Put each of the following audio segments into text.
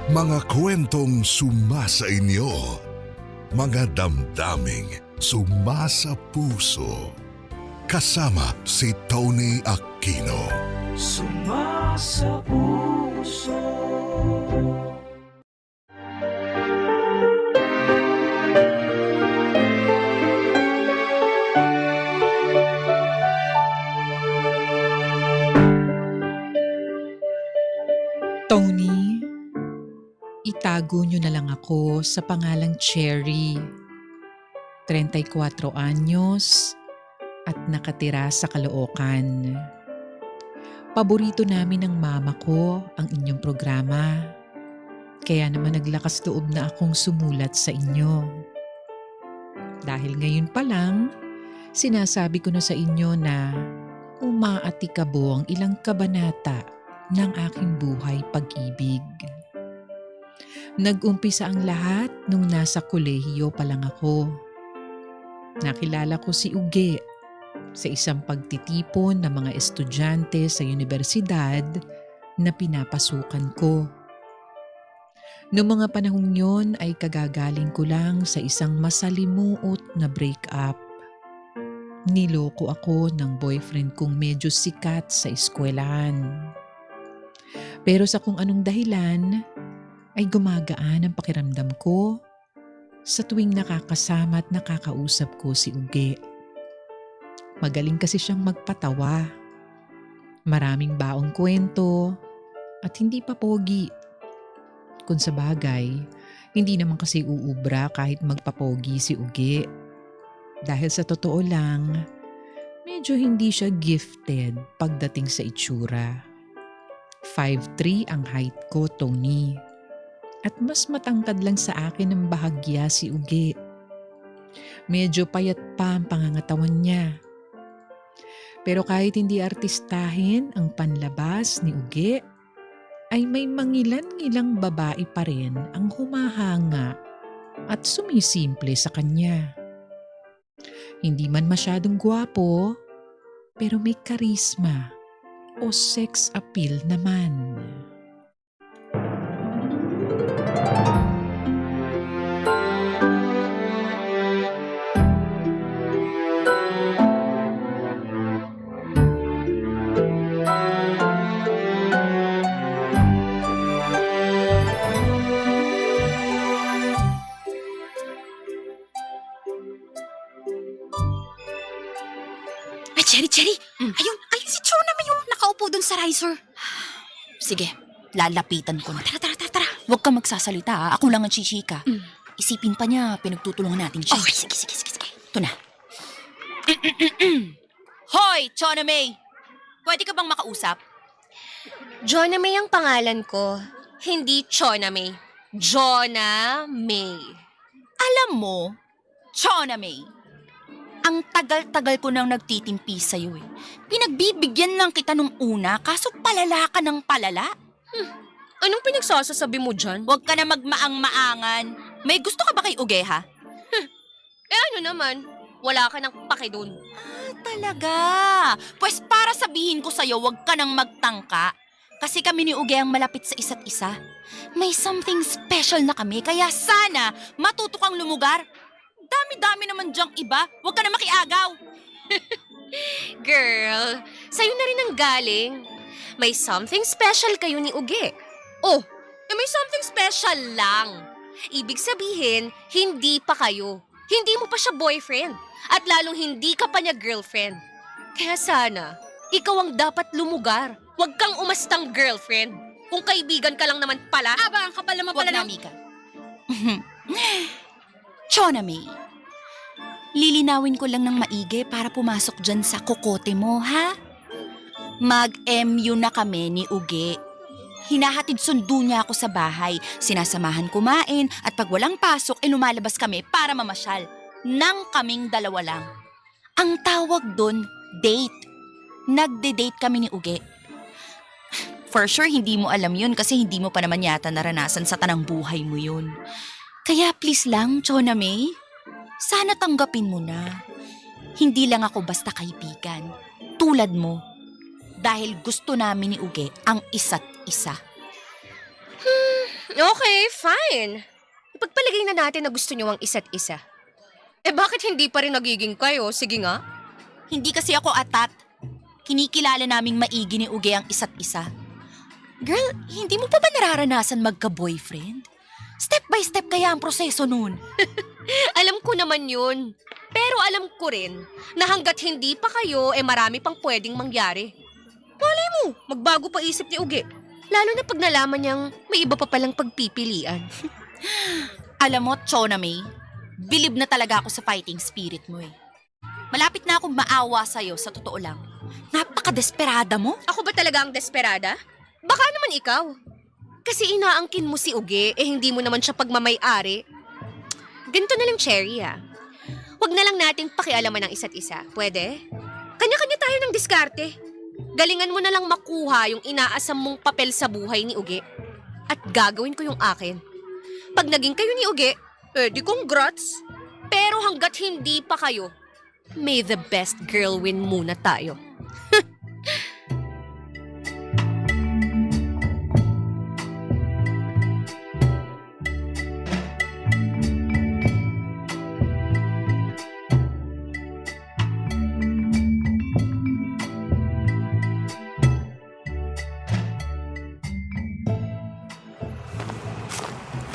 Mga kwentong sumasa inyo, mga damdaming sumasa puso. Kasama si Tony Aquino. Sumasa puso. Tony, itago niyo na lang ako sa pangalang Cherry. 34 anyos at nakatira sa Caloocan. Paborito namin ng mama ko ang inyong programa. Kaya naman naglakas loob na akong sumulat sa inyo. Dahil ngayon pa lang, sinasabi ko na sa inyo na umaatikabo ang ilang kabanata ng aking buhay pag-ibig. Nag-umpisa ang lahat nung nasa kolehiyo pa lang ako. Nakilala ko si Uge sa isang pagtitipon ng mga estudyante sa universidad na pinapasukan ko. Noong mga panahong yon ay kagagaling ko lang sa isang masalimuot na breakup. Niloko ako ng boyfriend kong medyo sikat sa eskwelahan. Pero sa kung anong dahilan ay gumagaan ang pakiramdam ko sa tuwing nakakasama at nakakausap ko si Uge. Magaling kasi siyang magpatawa. Maraming baong kwento at hindi pa pogi. Kung sa bagay, hindi naman kasi uubra kahit magpapogi si Uge. Dahil sa totoo lang, medyo hindi siya gifted pagdating sa itsura. 5'3" ang height ko, Tony. At mas matangkad lang sa akin ng bahagya si Uge. Medyo payat pa ang pangangatawan niya. Pero kahit hindi artistahin ang panlabas ni Uge, ay may mangilan-ngilang babae pa rin ang humahanga at sumisimple sa kanya. Hindi man masyadong gwapo, pero may karisma o sex appeal naman. Ay, Cherry! Ayun si Chona may yung nakaupo dun sa riser. Sige, lalapitan ko na. Tara. Huwag kang magsasalita ha. Ako lang ang chichika. Isipin pa niya, pinagtutulungan natin siya. Okay, sige. Ito na. Hoy, Chona May! Pwede ka bang makausap? Jonah May ang pangalan ko. Hindi Chona May. Jonah May. Alam mo, Chona May, ang tagal-tagal ko nang nagtitimpi sa'yo eh. Pinagbibigyan lang kita nung una, kaso palala ka ng palala. Anong pinagsasasabi mo dyan? Huwag ka na magmaang-maangan. May gusto ka ba kay Uge ha? Ano naman? Wala ka nang pake dun. Talaga? Pues para sabihin ko sa'yo, huwag ka nang magtangka. Kasi kami ni Uge ang malapit sa isa't isa. May something special na kami, kaya sana matuto kang lumugar. Dami-dami naman dyang iba. Huwag ka na makiagaw. Girl, sa'yo na rin ang galing. May something special kayo ni Uge. Oh, may something special lang. Ibig sabihin, hindi pa kayo. Hindi mo pa siya boyfriend. At lalong hindi ka pa niya girlfriend. Kaya sana, ikaw ang dapat lumugar. Huwag kang umastang girlfriend. Kung kaibigan ka lang naman pala. Aba, ang kapal naman Huwag pala na, Mika. Chona May, lilinawin ko lang ng maigi para pumasok dyan sa kokote mo, ha? Mag-MU na kami ni Uge. Hinahatid sundo niya ako sa bahay, sinasamahan kumain at pag walang pasok, lumalabas kami para mamasyal. Nang kaming dalawa lang. Ang tawag dun, date. Nagde-date kami ni Uge. For sure, hindi mo alam yun kasi hindi mo pa naman yata naranasan sa tanang buhay mo yun. Kaya please lang, Chona May, sana tanggapin mo na. Hindi lang ako basta kaibigan. Tulad mo. Dahil gusto namin ni Uge ang isa't isa. Okay, fine. Ipagpalagay na natin na gusto niyo ang isa't isa. Bakit hindi pa rin nagiging kayo? Sige nga. Hindi kasi ako atat. Kinikilala naming maigi ni Uge ang isa't isa. Girl, hindi mo pa ba nararanasan magka-boyfriend? Step by step kaya ang proseso nun. Alam ko naman yun. Pero alam ko rin na hanggat hindi pa kayo, marami pang pwedeng mangyari. Malay mo, magbago pa isip ni Uge. Lalo na pag nalaman niyang may iba pa palang pagpipilian. Alam mo, Chona May, bilib na talaga ako sa fighting spirit mo eh. Malapit na akong maawa sa'yo, sa totoo lang. Napaka-desperada mo. Ako ba talaga ang desperada? Baka naman ikaw. Kasi inaangkin mo si Uge, hindi mo naman siya pagmamay-ari. Ganito na lang, Cherry, ha? Huwag na lang nating pakialaman ng isa't isa. Pwede? Kanya-kanya tayo ng diskarte. Galingan mo na lang makuha yung inaasam mong papel sa buhay ni Uge. At gagawin ko yung akin. Pag naging kayo ni Uge, di congrats. Pero hanggat hindi pa kayo, may the best girl win muna tayo.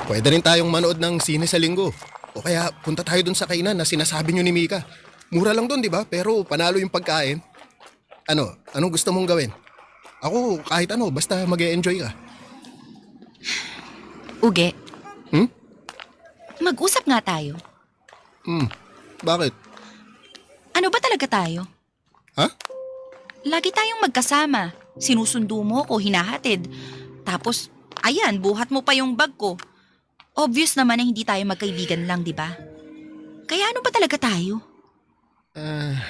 Pwede rin tayong manood ng sine sa linggo. O kaya punta tayo dun sa kainan na sinasabi nyo ni Mika. Mura lang dun, di ba? Pero panalo yung pagkain. Anong gusto mong gawin? Ako, kahit ano, basta mag-e-enjoy ka. Uge, Hmm? mag-usap nga tayo. Bakit? Ano ba talaga tayo? Ha? Lagi tayong magkasama. Sinusundo mo ko, hinahatid. Tapos, ayan, buhat mo pa yung bag ko. Obvious naman na hindi tayo magkaibigan lang, di ba? Kaya ano ba talaga tayo?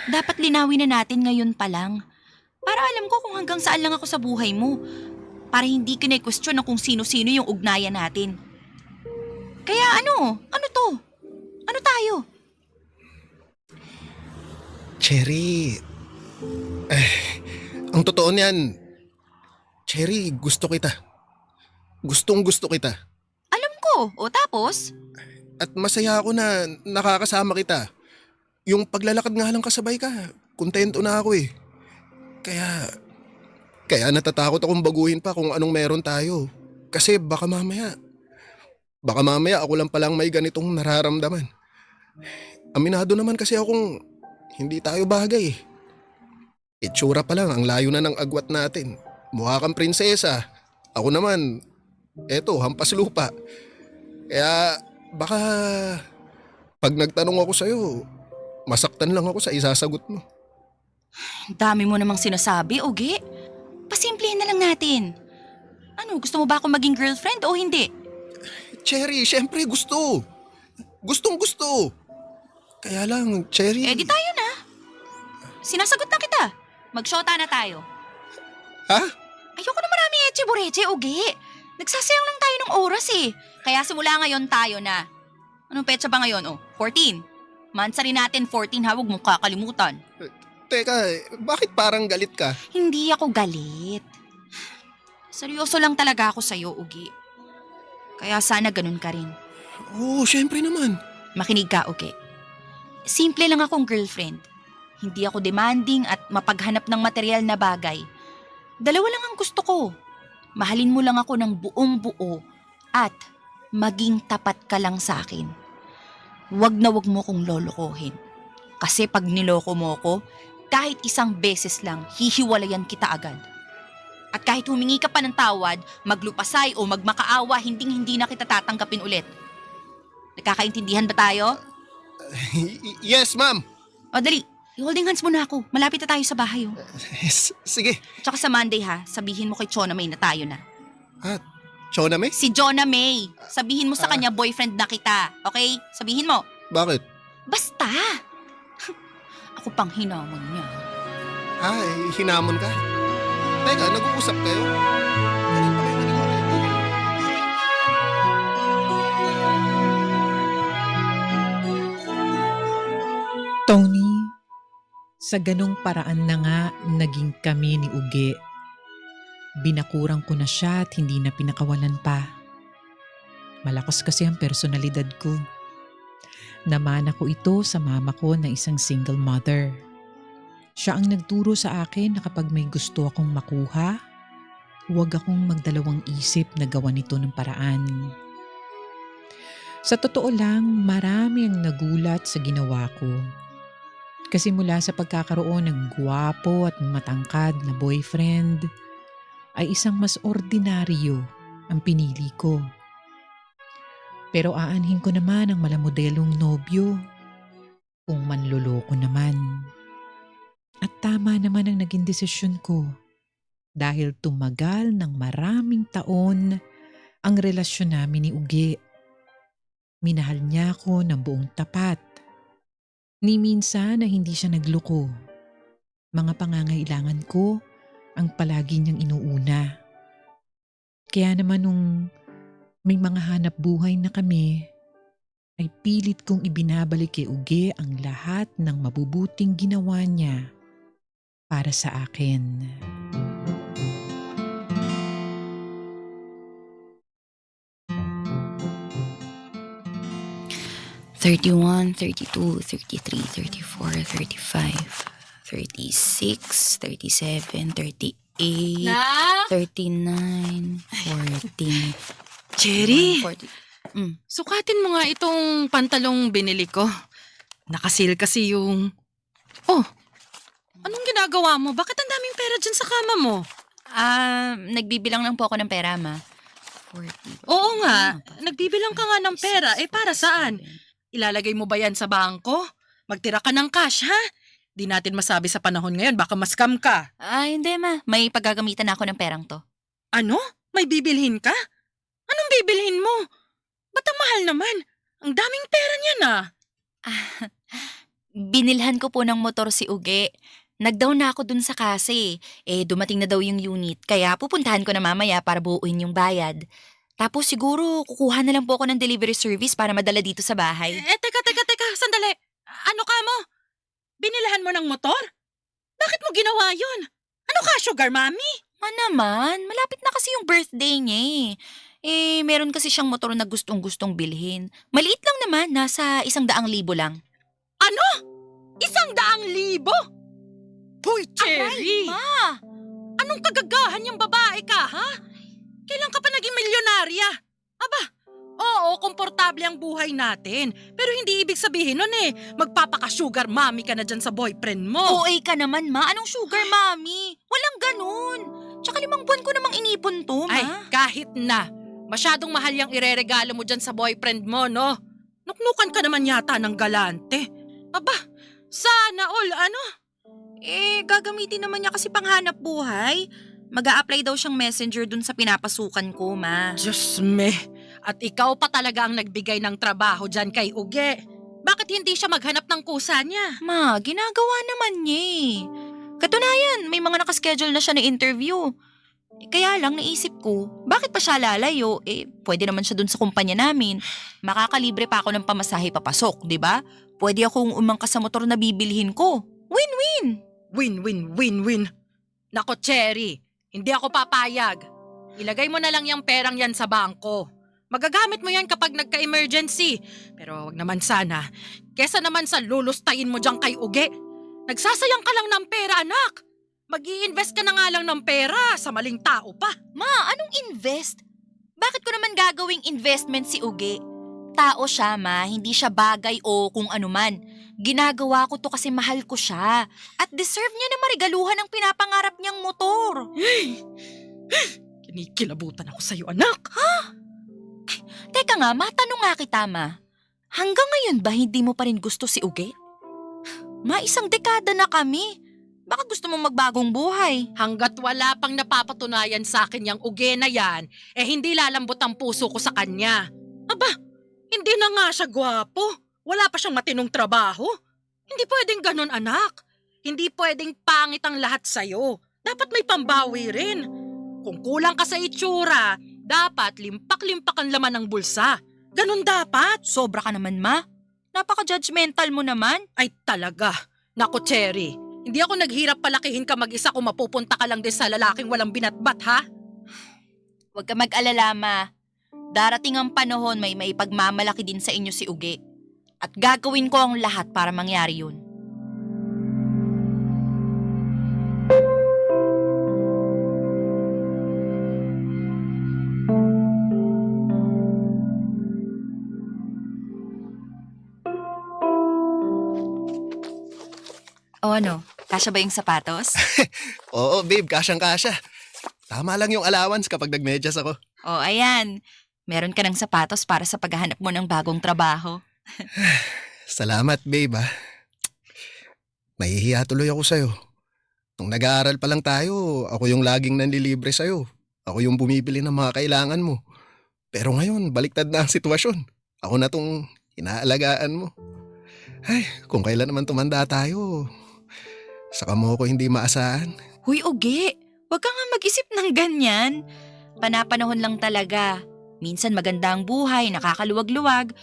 Dapat linawin na natin ngayon pa lang. Para alam ko kung hanggang saan lang ako sa buhay mo. Para hindi kine-question na kung sino-sino yung ugnayan natin. Kaya ano? Ano to? Ano tayo? Cherry, ang totoo niyan, Cherry, gusto kita. Gustong gusto kita. Alam ko. O tapos? At masaya ako na nakakasama kita. Yung paglalakad nga lang kasabay ka, kontento na ako eh. Kaya natatakot akong baguhin pa kung anong meron tayo. Kasi baka mamaya ako lang palang may ganitong nararamdaman. Aminado naman kasi akong hindi tayo bagay eh. Itsura pa lang, ang layo na ng agwat natin. Mukha kang prinsesa. Ako naman, eto, hampas lupa. Kaya baka pag nagtanong ako sa'yo, masaktan lang ako sa isasagot mo. Dami mo namang sinasabi, Uge. Pasimplihin na lang natin. Ano, gusto mo ba ako maging girlfriend o hindi? Cherry, syempre gusto. Gustong gusto. Kaya lang, Cherry... Eh di tayo na. Sinasagot na kita. Magsyota na tayo. Ha? Ayoko na marami eche-bureche, Uge. Nagsasayang lang tayo ng oras eh. Kaya simula ngayon tayo na. Anong petsa ba ngayon? 14. Mansa rin natin 14 ha, huwag mong kakalimutan. Teka, bakit parang galit ka? Hindi ako galit. Seryoso lang talaga ako sa'yo, Uge. Kaya sana ganun ka rin. Oo, syempre naman. Makinig ka, Uge. Simple lang akong girlfriend. Hindi ako demanding at mapaghanap ng material na bagay. Dalawa lang ang gusto ko. Mahalin mo lang ako ng buong buo at maging tapat ka lang sa akin. Wag na wag mo kong lolokohin. Kasi pag niloko mo ko, kahit isang beses lang, hihiwalayan kita agad. At kahit humingi ka pa ng tawad, maglupasay o magmakaawa, hindi na kita tatanggapin ulit. Nagkakaintindihan ba tayo? Yes, ma'am. O dali, holding hands muna ako. Malapit na tayo sa bahay. Oh. Sige. Tsaka sa Monday ha, sabihin mo kay Chona May na tayo na. Chona May? Si Chona May. Sabihin mo sa kanya boyfriend na kita. Okay? Sabihin mo. Bakit? Basta. Ako pang hinamon niya. Hinamon ka? Teka, nag-uusap kayo? Kailan pa kayo naging magkaibigan? Tony, sa ganong paraan na nga naging kami ni Uge. Binakurang ko na siya at hindi na pinakawalan pa. Malakas kasi ang personalidad ko. Namana ko ito sa mama ko na isang single mother. Siya ang nagturo sa akin na kapag may gusto akong makuha, huwag akong magdalawang isip na gawa nito ng paraan. Sa totoo lang, marami ang nagulat sa ginawa ko. Kasi mula sa pagkakaroon ng gwapo at matangkad na boyfriend, ay isang mas ordinaryo ang pinili ko. Pero aanhin ko naman ang malamodelong nobyo kung manloloko naman. At tama naman ang naging desisyon ko dahil tumagal ng maraming taon ang relasyon namin ni Uge. Minahal niya ako ng buong tapat. Ni minsan na hindi siya nagloko. Mga pangangailangan ko ang palagi niyang inuuna. Kaya naman nung may mga hanap buhay na kami, ay pilit kong ibinabalik kay Uge ang lahat ng mabubuting ginawa niya para sa akin. $31, $32, $33, $34, $35, $36, $37, $38, Na? $39, $40, Cherry, $40. sukatin mo nga itong pantalong binili ko. Nakasil kasi yung... Oh, anong ginagawa mo? Bakit ang daming pera dyan sa kama mo? Nagbibilang lang po ako ng pera, ma. 40. Oo nga, nagbibilang ka nga ng pera. Eh para saan? Ilalagay mo ba yan sa bangko? Magtira ka ng cash, ha? Di natin masabi sa panahon ngayon, baka ma-scam ka. Hindi, ma. May paggagamitan ako ng perang to. Ano? May bibilhin ka? Anong bibilhin mo? Ba't ang mahal naman? Ang daming pera niyan, ah. Binilhan ko po ng motor si Uge. Nag-down na ako dun sa kasi. Dumating na daw yung unit. Kaya pupuntahan ko na mamaya para buuin yung bayad. Tapos siguro kukuha na lang po ako ng delivery service para madala dito sa bahay. Teka, sandali. Ano ka mo? Binilahan mo ng motor? Bakit mo ginawa yun? Ano ka, sugar mommy? Naman, malapit na kasi yung birthday niya meron kasi siyang motor na gustong-gustong bilhin. Maliit lang naman, nasa 100,000 lang. Ano? 100,000? Hoy, Cherry! Ma! Anong kagagahan yung babae ka, ha? Kailan ka pa naging milyonarya? Aba, oo, komportable ang buhay natin. Pero hindi ibig sabihin nun magpapaka-sugar mommy ka na dyan sa boyfriend mo. OA ka naman, ma. Anong sugar mommy? Walang ganun. Tsaka 5 buwan ko namang inipon to, ma. Ay, kahit na. Masyadong mahal yung ireregalo mo dyan sa boyfriend mo, no? Nuknukan ka naman yata ng galante. Aba, sana all, ano? Gagamitin naman niya kasi panghanap buhay. Mag-a-apply daw siyang messenger dun sa pinapasukan ko, ma. Diyos me, at ikaw pa talaga ang nagbigay ng trabaho dyan kay Uge. Bakit hindi siya maghanap ng kusa niya? Ma, ginagawa naman niya Katunayan, may mga nakaschedule na siya na interview. Kaya lang naisip ko, bakit pa siya lalayo? Pwede naman siya dun sa kumpanya namin. Makakalibre pa ako ng pamasahe papasok, di ba? Pwede akong umangkas sa motor na bibilhin ko. Win-win! Win. Nako, Cherry, hindi ako papayag. Ilagay mo na lang yung perang yan sa bangko. Magagamit mo yan kapag nagka-emergency. Pero wag naman sana. Kesa naman sa lulustayin mo dyan kay Uge. Nagsasayang ka lang ng pera, anak. Mag-i-invest ka na nga lang ng pera sa maling tao pa. Ma, anong invest? Bakit ko naman gagawing investment si Uge? Tao siya, ma. Hindi siya bagay o kung ano man. Ginagawa ko to kasi mahal ko siya. At deserve niya na marigaluhan ang pinapangarap niyang motor. Kinikilabutan ako sa'yo, anak. Teka nga, matanong nga kita, ma. Hanggang ngayon ba hindi mo pa rin gusto si Uge? Ma, 1 dekada na kami. Baka gusto mong magbagong buhay. Hanggat wala pang napapatunayan sa akin yung Uge na yan, hindi lalambot ang puso ko sa kanya. Aba, hindi na nga siya gwapo. Wala pa siyang matinong trabaho. Hindi pwedeng ganun, anak. Hindi pwedeng pangit ang lahat sa'yo. Dapat may pambawi rin. Kung kulang ka sa itsura, dapat limpak-limpak ang laman ng bulsa. Ganun dapat. Sobra ka naman, ma. Napaka-judgmental mo naman. Ay talaga. Naku, Cherry. Hindi ako naghirap palakihin ka mag-isa kung mapupunta ka lang din sa lalaking walang binatbat, ha? Huwag ka mag-alala, ma. Darating ang panahon may maipagmamalaki din sa inyo si Uge. At gagawin ko ang lahat para mangyari yun. O ano, kasya ba yung sapatos? Oo, babe, kasyang-kasya. Tama lang yung allowance kapag nagmedyas ako. O ayan, meron ka ng sapatos para sa paghahanap mo ng bagong trabaho. Salamat, babe, ha. Nahihiya tuloy ako sa'yo. Nung nag-aaral pa lang tayo, ako yung laging nanlilibre sa'yo. Ako yung bumibili ng mga kailangan mo. Pero ngayon, baliktad na ang sitwasyon. Ako na tong inaalagaan mo. Ay, kung kailan naman tumanda tayo, saka mo ako hindi maasahan. Huy, Uge, wag ka nga mag-isip ng ganyan. Panapanahon lang talaga. Minsan maganda ang buhay, nakakaluwag-luwag.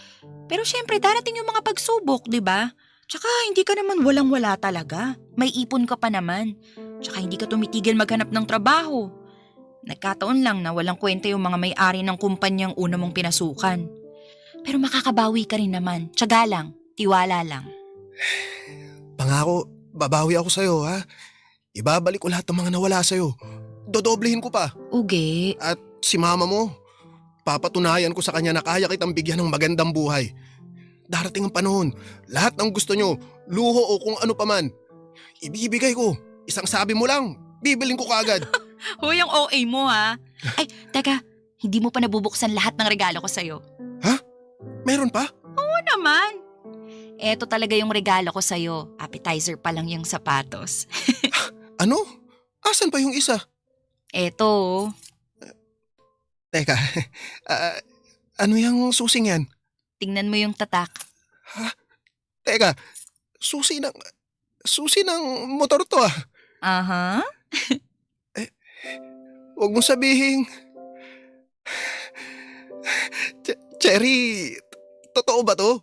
Pero syempre darating yung mga pagsubok, di ba? Tsaka hindi ka naman walang-wala talaga. May ipon ka pa naman. Tsaka hindi ka tumitigil maghanap ng trabaho. Nagkataon lang na walang kwenta yung mga may-ari ng kumpanyang una mong pinasukan. Pero makakabawi ka rin naman. Tiyaga lang, tiwala lang. Pangako, babawi ako sa'yo, ha? Ibabalik ko lahat ng mga nawala sa'yo. Dodoblehin ko pa. Uge, At si mama mo, papatunayan ko sa kanya na kaya kitang bigyan ng magandang buhay. Darating ang panahon, lahat ng gusto nyo, luho o kung ano paman, ibibigay ko. Isang sabi mo lang, bibiling ko kaagad. huy ang OA mo ha. Ay, teka, hindi mo pa nabubuksan lahat ng regalo ko sa'yo. Meron pa? Oo naman. Eto talaga yung regalo ko sa'yo. Appetizer pa lang yung sapatos. Ano? Asan pa yung isa? Eto, Teka, ano yung susing yan? tingnan mo yung tatak. Teka, susi ng motor to ah. Aha. Huwag mong sabihin. Cherry, totoo ba to?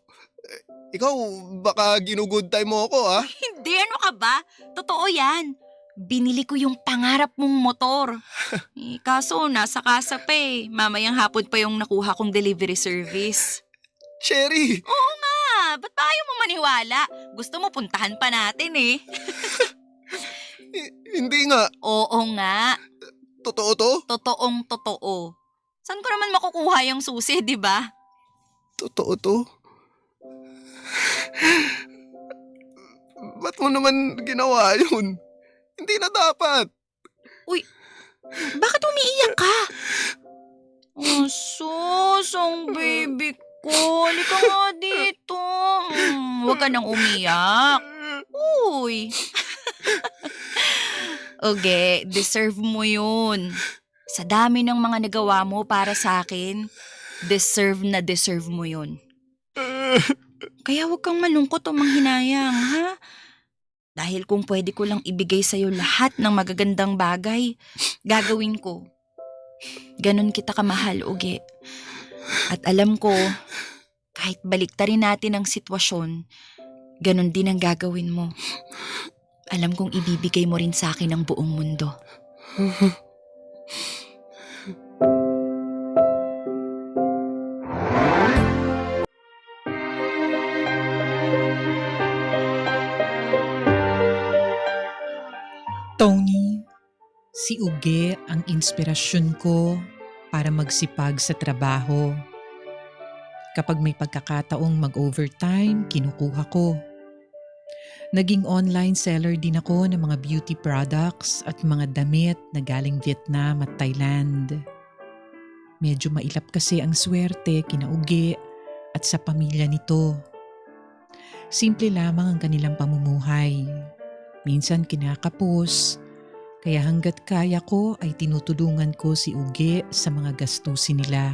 Ikaw, baka ginugood time mo ako ah. Hindi, ano ka ba? Totoo yan. Binili ko yung pangarap mong motor. Kaso nasa kasa pa eh. Mamayang hapon pa yung nakuha kong delivery service. Cherry, Oo nga, ba't ba ayaw mo maniwala? Gusto mo puntahan pa natin eh. hindi nga. Oo nga, Totoo to? totoong totoo. Saan ko naman makukuha yung susi, di ba? Totoo to? Ba't mo naman ginawa yun? Hindi na dapat. Bakit umiiyak ka? Oh, sus, ang baby ko. Halika nga dito. Huwag ka nang umiyak. Uy. Okay, deserve mo yun. Sa dami ng mga nagawa mo para sa akin, deserve na deserve mo yun. Kaya huwag kang malungkot o manghinayang, ha? Dahil kung pwede ko lang ibigay sa'yo lahat ng magagandang bagay, gagawin ko. Ganon kita kamahal, Uge. At alam ko, kahit baliktarin natin ang sitwasyon, ganon din ang gagawin mo. Alam kong ibibigay mo rin sa akin ang buong mundo. Tony, si Uge ang inspirasyon ko para magsipag sa trabaho. Kapag may pagkakataong mag-overtime, kinukuha ko. Naging online seller din ako ng mga beauty products at mga damit na galing Vietnam at Thailand. Medyo mailap kasi ang swerte kina Uge at sa pamilya nito. Simple lamang ang kanilang pamumuhay. Minsan kinakapos, kaya hanggat kaya ko ay tinutulungan ko si Uge sa mga gastusin nila.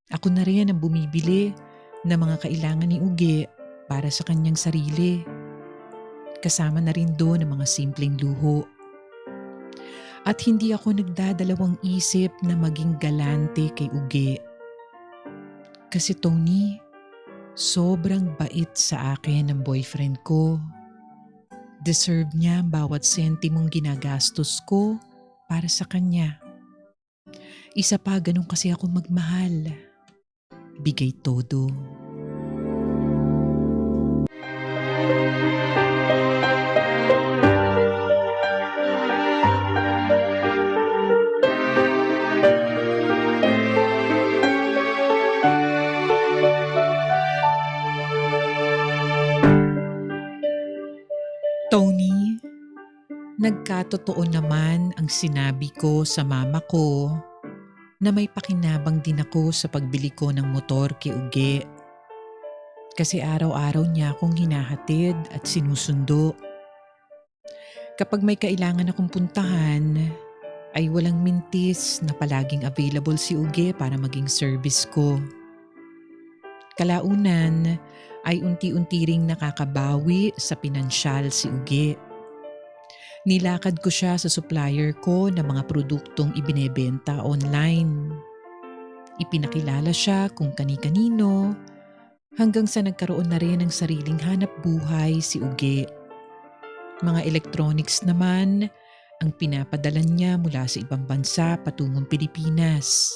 Ako na rin ang bumibili ng mga kailangan ni Uge para sa kanyang sarili. Kasama na rin doon ang mga simpleng luho. At hindi ako nagdadalawang isip na maging galante kay Uge. Kasi Tony, sobrang bait sa akin ng boyfriend ko. Deserve niya ang bawat sentimong ginagastos ko para sa kanya. Isa pa, ganun kasi ako magmahal. Bigay todo. Tony, nagkatotoo naman ang sinabi ko sa mama ko na may pakinabang din ako sa pagbili ko ng motor kay Uge. Kasi araw-araw niya akong hinahatid at sinusundo. Kapag may kailangan akong puntahan, ay walang mintis na palaging available si Uge para maging service ko. Kalaunan ay unti-unti ring nakakabawi sa pinansyal si Uge. Nilakad ko siya sa supplier ko ng mga produktong ibinebenta online. Ipinakilala siya kung kani-kanino hanggang sa nagkaroon na rin ng sariling hanap buhay si Uge. Mga electronics naman ang pinapadalan niya mula sa ibang bansa patungong Pilipinas.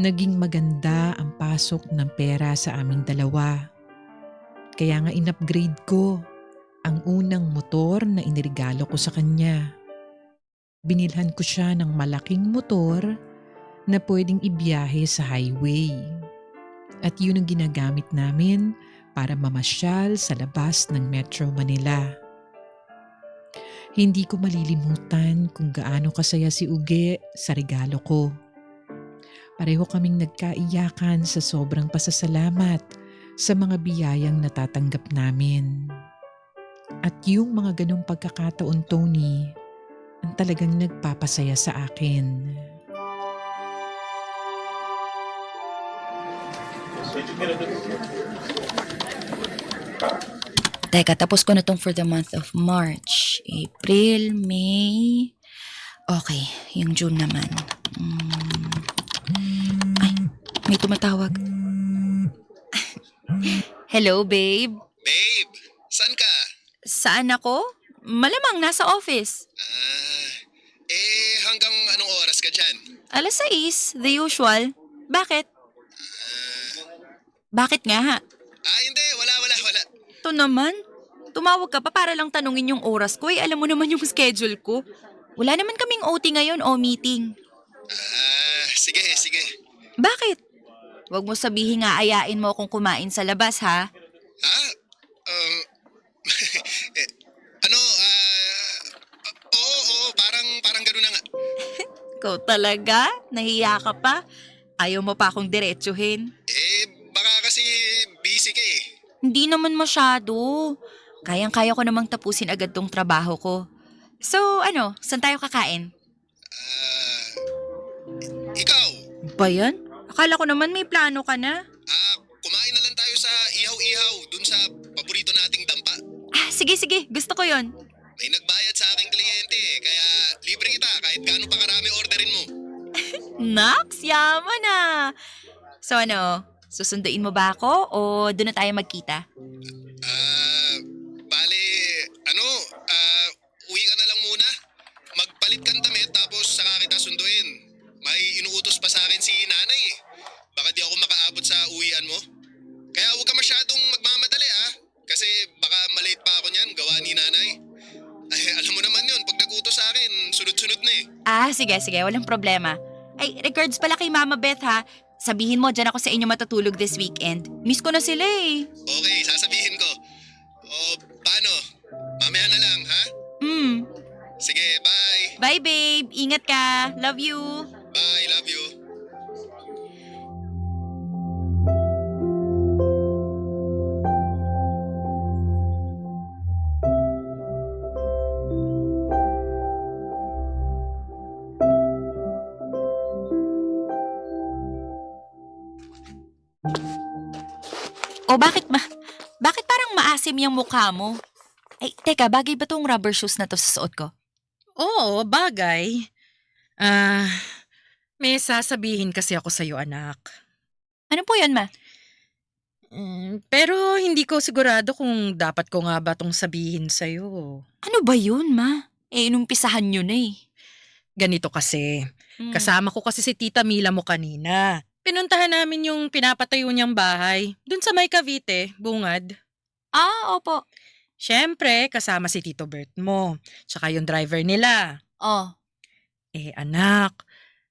Naging maganda ang pasok ng pera sa aming dalawa. Kaya nga in-upgrade ko ang unang motor na inirigalo ko sa kanya. Binilhan ko siya ng malaking motor na pwedeng ibiyahe sa highway. At yun ang ginagamit namin para mamasyal sa labas ng Metro Manila. Hindi ko malilimutan kung gaano kasaya si Uge sa regalo ko. Pareho kaming nagkaiyakan sa sobrang pasasalamat sa mga biyayang natatanggap namin. At yung mga ganong pagkakataon, Tony, ang talagang nagpapasaya sa akin. Teka, tapos ko na tong for the month of March, April, May. Okay, yung June naman. Ay, may tumatawag. Hello, babe. Babe, saan ka? Saan ako? Malamang nasa office. Hanggang anong oras ka dyan? 6:00, the usual. Bakit? Bakit nga? Hindi, wala. Ito naman. Tumawag ka pa para lang tanungin yung oras ko. Alam mo naman yung schedule ko. Wala naman kaming OT ngayon o meeting. Sige. Bakit? Huwag mo sabihin nga ayain mo akong kumain sa labas, ha? Oo, parang gano'n na nga. Ikaw talaga? Nahiya ka pa? Ayaw mo pa akong diretsuhin? Baka kasi busy ka eh. Hindi naman masyado. Kayang-kaya ko namang tapusin agad tong trabaho ko. So, saan tayo kakain? Ikaw? Ba yan? Akala ko naman may plano ka na. Kumain na lang tayo sa ihaw-ihaw dun sa paborito nating dampa. Sige. Gusto ko yon. May nagbayad sa aking kliyente kaya libre kita kahit gaano pa karami orderin mo. Naks, yaman na. So susunduin mo ba ako o doon na tayo magkita? Bale, uwi ka na lang muna. Magpalit kang damit tapos saka kita sunduin. May inuutos pa sa akin si nanay eh. Baka di ako makaabot sa uwian mo. Kaya huwag ka masyadong magmamadali kasi baka malate pa ako niyan gawa ni nanay. Alam mo naman yun, pag nagutos sa akin, sunod-sunod na eh. Sige, walang problema. Ay, regards pala kay Mama Beth, ha? Sabihin mo, dyan ako sa inyo matutulog this weekend. Miss ko na sila eh. Okay, sasabihin ko. O, paano? Mamaya na lang, ha? Sige, bye. Bye, babe. Ingat ka. Love you. Bye, love you. O bakit parang maasim yung mukha mo? Ay, teka, bagay ba tong rubber shoes na to sa suot ko? Oo, bagay. May sasabihin kasi ako sa'yo, anak. Ano po yun, ma? Pero hindi ko sigurado kung dapat ko nga ba tong sabihin sa'yo. Ano ba yun, ma? Inumpisahan nyo na eh. Ganito kasi, Kasama ko kasi si Tita Mila mo kanina. Pinuntahan namin yung pinapatayo niyang bahay. Dun sa may Cavite, bungad. Ah, opo. Siyempre, kasama si Tito Bert mo. Tsaka yung driver nila. Oh, Anak,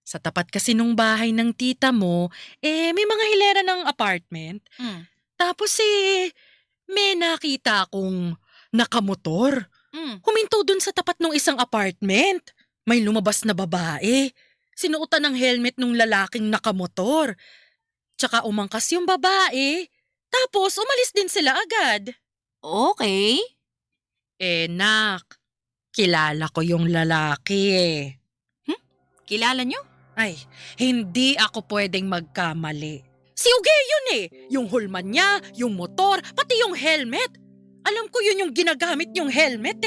sa tapat kasi nung bahay ng tita mo, may mga hilera ng apartment. mm. Tapos may nakita akong nakamotor. Mm. Huminto dun sa tapat ng isang apartment. May lumabas na babae. Sinuotan ng helmet nung lalaking nakamotor. Tsaka umangkas yung babae. Tapos umalis din sila agad. Okay. Nak, kilala ko yung lalaki. Kilala nyo? Ay, hindi ako pwedeng magkamali. Si Uge yun Yung hulman niya, yung motor, pati yung helmet. Alam ko yun yung ginagamit yung helmet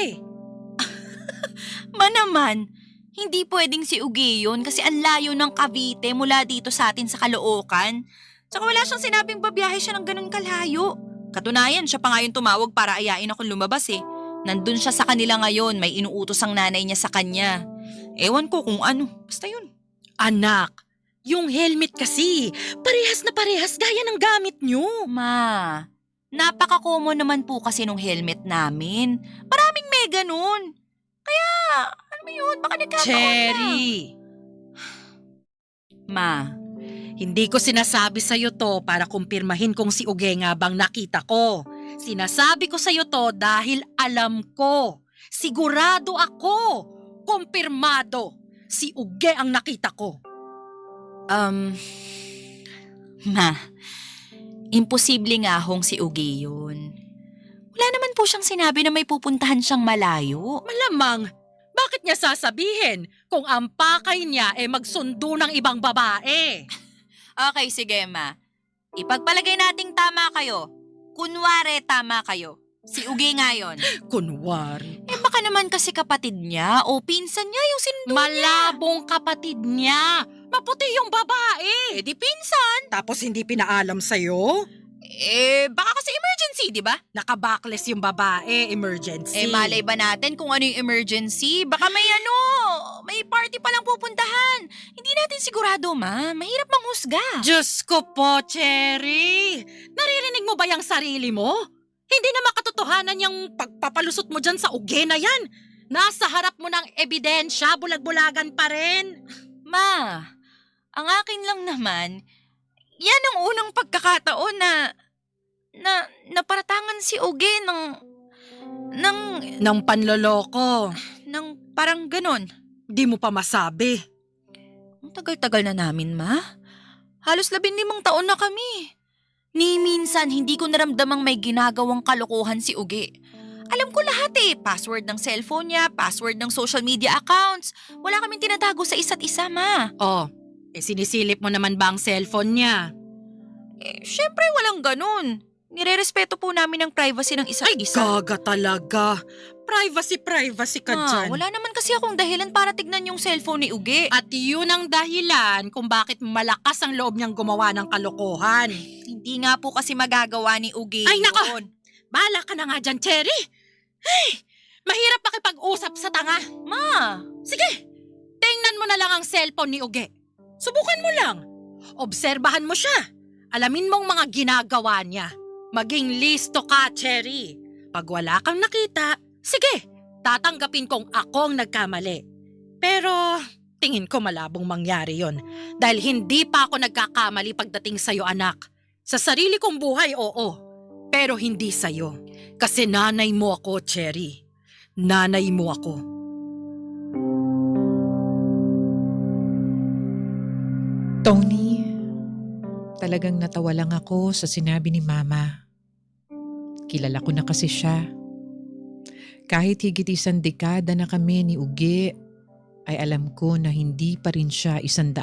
Naman, hindi pwedeng si Uge yun kasi ang layo ng Cavite mula dito sa atin sa Caloocan. Tsaka wala siyang sinabing babiyahe siya ng ganun kalayo. Katunayan, siya pa nga yung tumawag para ayain akong lumabas Nandun siya sa kanila ngayon, may inuutos ang nanay niya sa kanya. Ewan ko kung ano, basta yun. Anak, yung helmet kasi, parehas na parehas gaya ng gamit niyo. Ma, napaka-common naman po kasi nung helmet namin. Maraming may ganun. Kaya, ano ba yun? Baka nagkataon lang. Cherry, Ma, hindi ko sinasabi sa'yo to para kumpirmahin kung si Uge nga bang nakita ko. Sinasabi ko sa'yo to dahil alam ko. Sigurado ako. Kumpirmado. Si Uge ang nakita ko. Ma, imposible nga hong si Uge yun. Wala naman po siyang sinabi na may pupuntahan siyang malayo. Malamang, bakit niya sasabihin kung ang pakay niya magsundo ng ibang babae? Okay, sige ma. Ipagpalagay nating tama kayo. Kunwari tama kayo. Si Uge nga yun. Kunwari. Baka naman kasi kapatid niya o pinsan niya yung sinundo niya. Malabong kapatid niya. Maputi yung babae. Di pinsan. Tapos hindi pinaalam sa'yo? Baka kasi emergency, di ba? Naka-backless yung babae, emergency. Malay ba natin kung ano yung emergency? Baka may party palang pupuntahan. Hindi natin sigurado, ma. Mahirap manghusga. Diyos ko po, Cherry. Naririnig mo ba yung sarili mo? Hindi na makatotohanan yung pagpapalusot mo dyan sa Uge na yan. Nasa harap mo ng ebidensya, bulag-bulagan pa rin. Ma, ang akin lang naman, yan ang unang pagkakataon na naparatangan si Uge Nang panloloko. ng parang ganon. Di mo pa masabi. Ang tagal-tagal na namin, ma. Halos 15 taon na kami. Ni minsan hindi ko naramdamang may ginagawang kalokohan si Uge. Alam ko lahat password ng cellphone niya, password ng social media accounts. Wala kaming tinatago sa isa't isa, ma. Oh, sinisilip mo naman ba ang cellphone niya? Syempre walang ganun. Nire-respeto po namin ang privacy ng isa't isa. Gaga talaga. Privacy ka dyan. Wala naman kasi akong dahilan para tignan yung cellphone ni Uge. At yun ang dahilan kung bakit malakas ang loob niyang gumawa ng kalokohan. Hindi nga po kasi magagawa ni Uge Ay, yun. nako! Bahala ka na nga dyan, Cherry. Ay, mahirap makipag-usap sa tanga. Ma, Sige, tingnan mo na lang ang cellphone ni Uge. Subukan mo lang. Obserbahan mo siya. Alamin mong mga ginagawa niya. Maging listo ka, Cherry. Pag wala kang nakita, sige, tatanggapin kong ako ang nagkamali. Pero tingin ko malabong mangyari yon. Dahil hindi pa ako nagkakamali pagdating sa'yo, anak. Sa sarili kong buhay, oo. Pero hindi sa'yo. Kasi nanay mo ako, Cherry. Nanay mo ako. Tony, talagang natawa lang ako sa sinabi ni Mama. Kilala ko na kasi siya. Kahit higit 1 dekada na kami ni Uge, ay alam ko na hindi pa rin siya 100%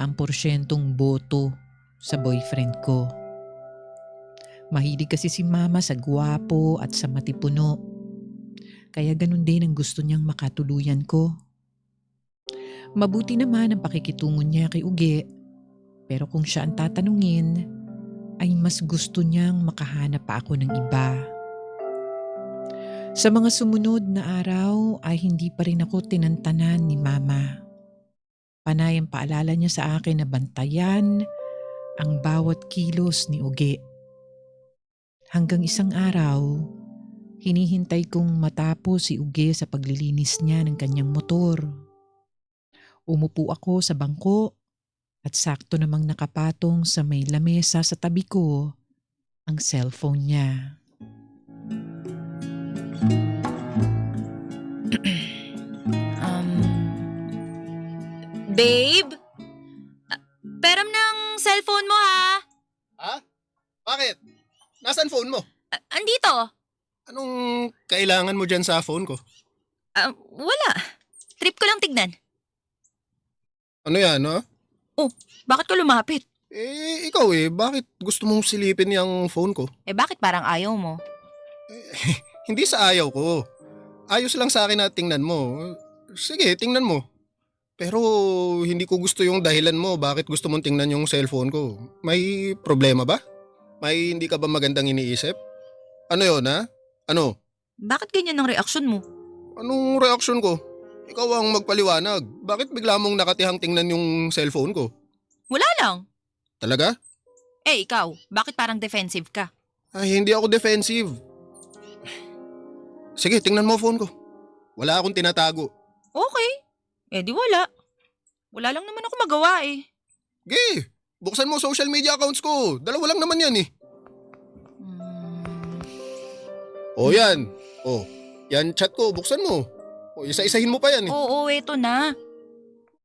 boto sa boyfriend ko. Mahilig kasi si Mama sa gwapo at sa matipuno. Kaya ganun din ang gusto niyang makatuluyan ko. Mabuti naman ang pakikitungo niya kay Uge. Pero kung siya ang tatanungin, ay mas gusto niyang makahanap pa ako ng iba. Sa mga sumunod na araw ay hindi pa rin ako tinantanan ni Mama. Panay ang paalala niya sa akin na bantayan ang bawat kilos ni Uge. Hanggang isang araw, hinihintay kong matapos si Uge sa paglilinis niya ng kanyang motor. Umupo ako sa bangko at sakto namang nakapatong sa may lamesa sa tabi ko ang cellphone niya. Babe? Peram ng cellphone mo ha? Ha? Bakit? Nasaan phone mo? Andito. Anong kailangan mo dyan sa phone ko? Wala. Trip ko lang tignan. Ano yan, ha? Bakit ko lumapit? Ikaw bakit gusto mong silipin yung phone ko? Bakit parang ayaw mo? Hindi sa ayaw ko. Ayos lang sa akin na tingnan mo. Sige, tingnan mo. Pero hindi ko gusto yung dahilan mo bakit gusto mong tingnan yung cellphone ko. May problema ba? May hindi ka ba magandang iniisip? Ano yon ha? Ano? Bakit ganyan ang reaksyon mo? Anong reaksyon ko? Ikaw ang magpaliwanag. Bakit bigla mong nakatihang tingnan yung cellphone ko? Wala lang. Talaga? Ikaw, bakit parang defensive ka? Ay, hindi ako defensive. Sige, tingnan mo phone ko. Wala akong tinatago. Okay. Di wala. Wala lang naman ako magawa Ge, buksan mo social media accounts ko. Dalawa lang naman yan O yan. Yan chat ko, buksan mo. Isa-isahin mo pa yan Oo, eto na.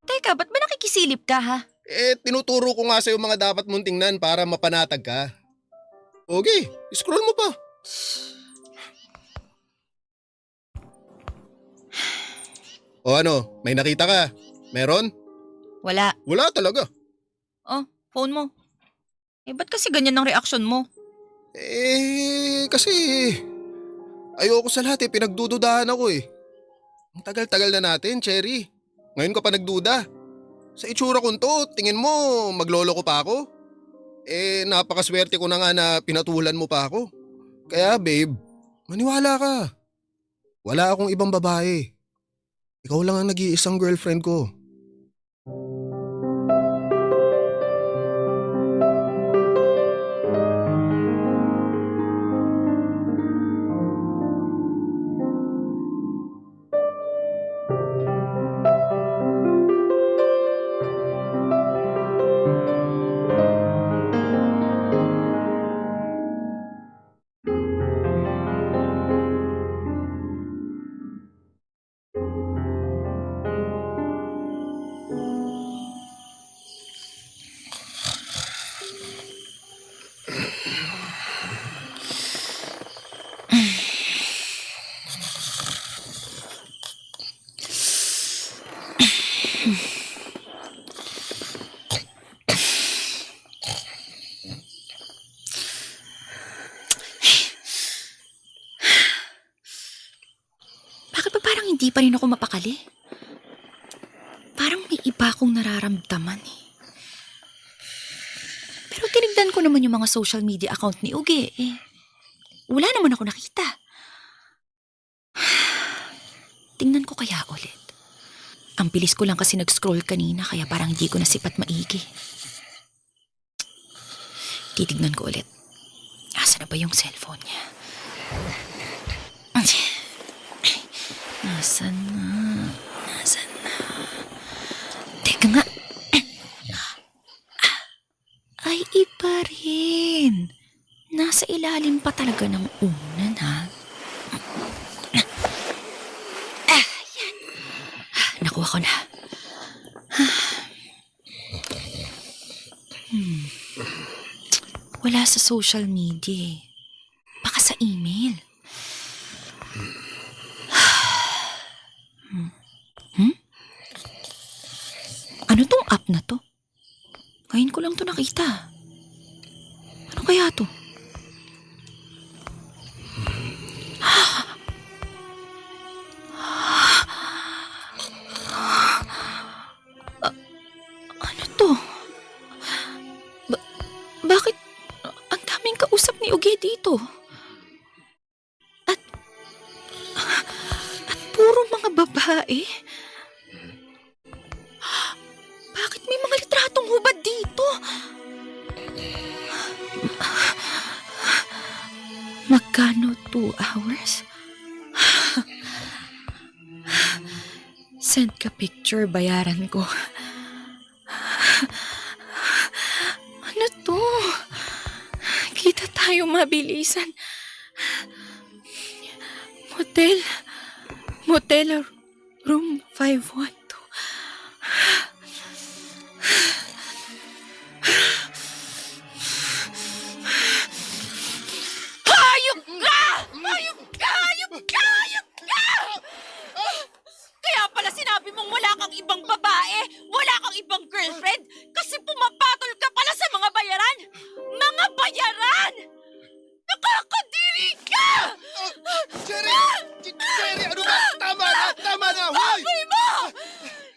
Teka, ba't ba nakikisilip ka ha? Tinuturo ko nga sa'yo mga dapat mong tingnan para mapanatag ka. Okay, scroll mo pa. Ano, may nakita ka? Meron? Wala. Wala talaga. Phone mo. Ba't kasi ganyan ang reaksyon mo? Kasi ayoko sa lahat pinagdududahan ako Ang tagal-tagal na natin, Cherry. Ngayon ka pa nagduda. Sa itsura kong to, tingin mo maglolo ko pa ako? Napakaswerte ko na nga na pinatulan mo pa ako. Kaya babe, maniwala ka. Wala akong ibang babae. Ikaw lang ang nag-iisang girlfriend ko. Bakit ba parang hindi pa rin ako mapakali? Parang may iba akong nararamdaman Pero tinignan ko naman yung mga social media account ni Uge wala naman ako nakita. Tingnan ko kaya ulit. Ang bilis ko lang kasi nag-scroll kanina kaya parang hindi ko nasipat maigi. Titignan ko ulit. Asa na ba yung cellphone niya? Nasaan na? Teka nga. Ay, iba rin. Nasa ilalim pa talaga ng unan, ha? Yan. Nakuha ko na. Wala sa social media Baka sa email. Ano tong app na to? Ngayon ko lang to nakita. Ano kaya to? Ano to? Bakit ang daming kausap ni Uge dito? At puro mga babae? hubad dito. Magkano 2 hours? Send ka picture, bayaran ko. Ano to? Kita tayo mabilisan. Motel room 512. Hayop ka! Hayop ka! Hayop ka! Hayop ka! Kaya pala sinabi mong wala kang ibang babae, wala kang ibang girlfriend, kasi pumapatol ka pala sa mga bayaran! Mga bayaran! Nakakadiri ka! Cherry! Cherry, ano ba? Tama na! Hoy! Amoy mo!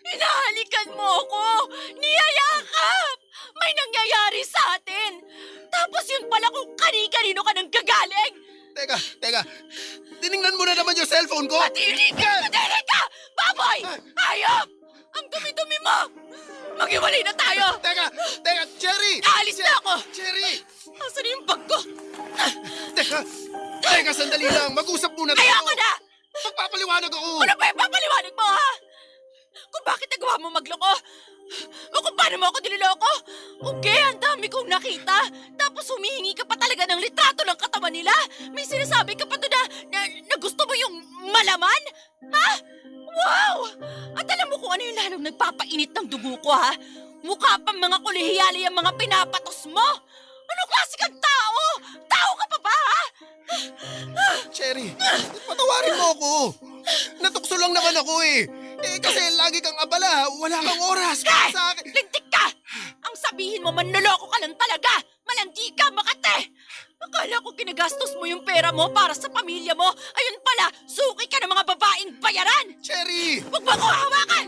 Hinahalikan mo ako! Niyayakap! May nangyayari sa atin! Tapos yun pala kung kani-kanino ka nang gagaling! Teka. Tiningnan mo na naman yung cellphone ko. Matili ka! Baboy! Hayop! Ang dumi-dumi mo! Maghiwalay na tayo! Teka, Cherry! Aalis na ako! Cherry! Asan yung bag ko? Teka, sandali lang. Mag-usap muna tayo. Ayoko na! Magpapaliwanag ako. Ano ba yung papaliwanag mo, ha? Kung bakit nagawa mo magloko? O kung paano mo ako niloloko? Okay, ang dami kong nakita. Tapos humihingi ka pa talaga ng litrato ng katawan nila. May sinasabi ka pa doon na gusto mo yung malaman? Ha? Wow! At alam mo kung ano yung lalong nagpapainit ng dugo ko, ha? Mukha pang mga kolehiyali ang mga pinapatos mo. Anong klase kang tao? Tao ka pa ba, ha? Cherry, patawarin mo ako. Natukso lang naman ako eh. Kasi lagi kang abala. Wala kang oras para sa akin. Lintik ka! Ang sabihin mo, manloloko ka lang talaga! Malandi ka, Makate! Akala ko ginagastos mo yung pera mo para sa pamilya mo. Ayun pala, suki ka ng mga babaeng bayaran! Cherry! Huwag mo ko hawakan!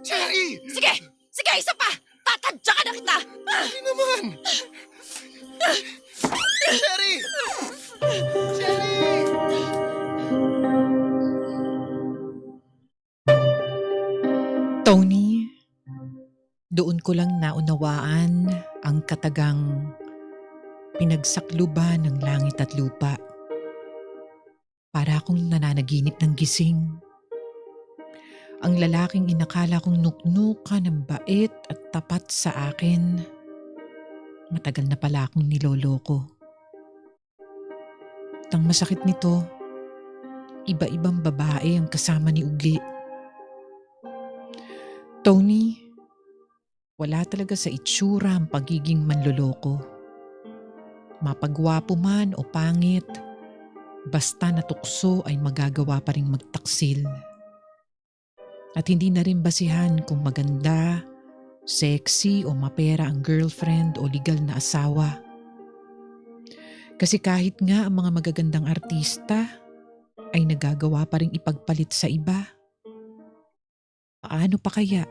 Cherry! Sige, isa pa! Tatadya ka na kita! Hindi naman. Cherry! Tony, doon ko lang naunawaan ang katagang pinagsakluban ng langit at lupa. Para akong nananaginip ng gising. Ang lalaking inakala kong nuknukan ng bait at tapat sa akin. Matagal na pala akong niloloko. At ang masakit nito, iba-ibang babae ang kasama ni Ugi. Tony, wala talaga sa itsura ang pagiging manloloko. Mapagwapo man o pangit, basta natukso ay magagawa pa ring magtaksil. At hindi na rin basihan kung maganda, sexy o mapera ang girlfriend o legal na asawa. Kasi kahit nga ang mga magagandang artista ay nagagawa pa ring ipagpalit sa iba. Paano pa kaya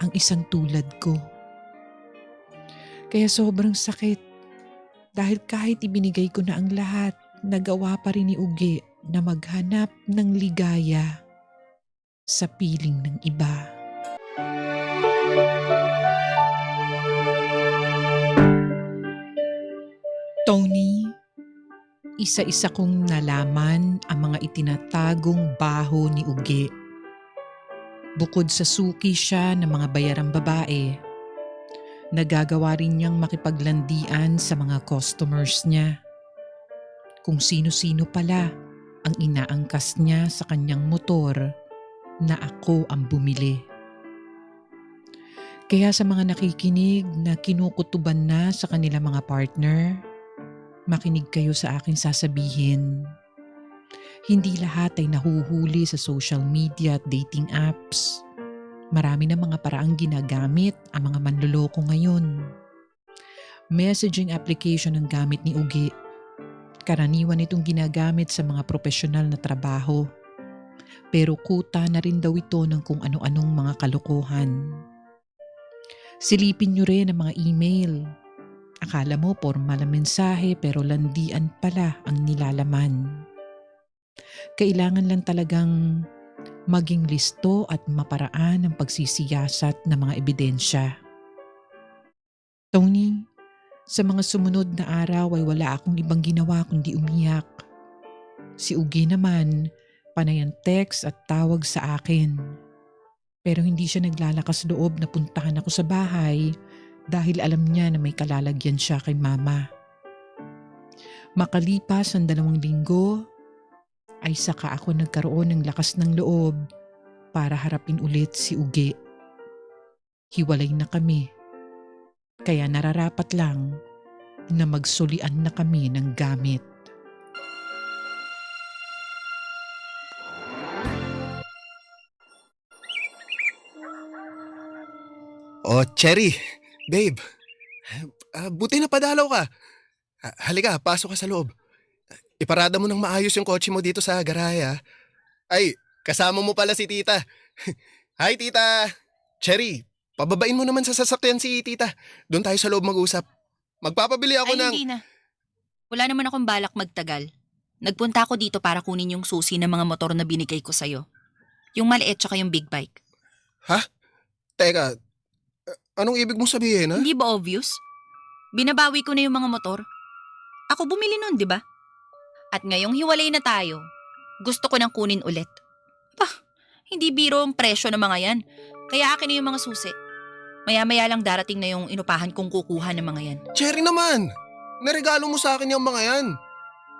ang isang tulad ko? Kaya sobrang sakit dahil kahit ibinigay ko na ang lahat, nagawa pa rin ni Ugi na maghanap ng ligaya sa piling ng iba. Tony, isa-isa kong nalaman ang mga itinatagong baho ni Ugi. Bukod sa suki siya ng mga bayarang babae, nagagawa rin niyang makipaglandian sa mga customers niya. Kung sino-sino pala ang inaangkas niya sa kanyang motor na ako ang bumili. Kaya sa mga nakikinig na kinukutuban na sa kanilang mga partner, makinig kayo sa aking sasabihin. Hindi lahat ay nahuhuli sa social media at dating apps. Marami na mga paraang ginagamit ang mga manloloko ngayon. Messaging application ang gamit ni Ugi. Karaniwan itong ginagamit sa mga profesional na trabaho. Pero kuta na rin daw ito ng kung ano-anong mga kalokohan. Silipin nyo rin ang mga email. Akala mo formal ang mensahe pero landian pala ang nilalaman. Kailangan lang talagang maging listo at maparaan ang pagsisiyasat ng mga ebidensya. Tony, sa mga sumunod na araw ay wala akong ibang ginawa kundi umiyak. Si Uge naman, panay ang text at tawag sa akin. Pero hindi siya naglalakas loob na puntahan ako sa bahay dahil alam niya na may kalalagyan siya kay mama. Makalipas ang 2 linggo, ay saka ako nagkaroon ng lakas ng loob para harapin ulit si Uge. Hiwalay na kami, kaya nararapat lang na magsulian na kami ng gamit. Oh, Cherry, babe. Buti na padalaw ka. Halika, pasok ka sa loob. Iparada mo ng maayos yung kotse mo dito sa garahe, ha? Ay, kasama mo pala si tita. Hi, tita. Cherry, pababain mo naman sa sasakyan si tita. Doon tayo sa loob mag-usap. Magpapabili ako Ay, ng... hindi na. Wala naman akong balak magtagal. Nagpunta ako dito para kunin yung susi ng mga motor na binigay ko sa'yo. Yung maliit tsaka yung big bike. Teka, anong ibig mong sabihin, ha? Hindi ba obvious? Binabawi ko na yung mga motor. Ako bumili nun, di ba? At ngayong hiwalay na tayo, gusto ko nang kunin ulit. Hindi biro ang presyo ng mga yan. Kaya akin na yung mga susi. Maya-maya lang darating na yung inupahan kong kukuha ng mga yan. Cherry naman, naregalo mo sa akin yung mga yan.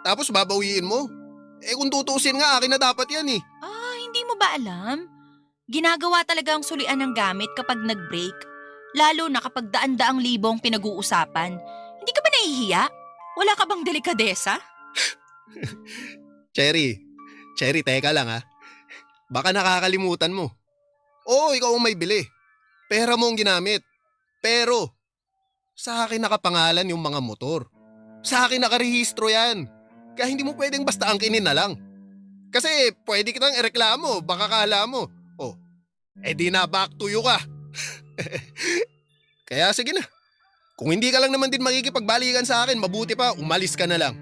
Tapos babawiin mo. Kung tutuusin nga, akin na dapat yan eh. Hindi mo ba alam? Ginagawa talaga ang sulian ng gamit kapag nag-break. Lalo na kapag daan-daang libong pinag-uusapan. Hindi ka ba nahihiya? Wala ka bang delikadesa? Cherry, teka lang ha. Baka nakakalimutan mo. Oo, ikaw ang may bili. Pera mo ang ginamit. Pero, sa akin nakapangalan yung mga motor. Sa akin nakarehistro yan. Kaya hindi mo pwedeng basta angkinin na lang. Kasi pwede kitang ireklamo, baka kala mo. Di na back to you ka. Kaya sige na. Kung hindi ka lang naman din makikipagbalikan sa akin, mabuti pa, umalis ka na lang.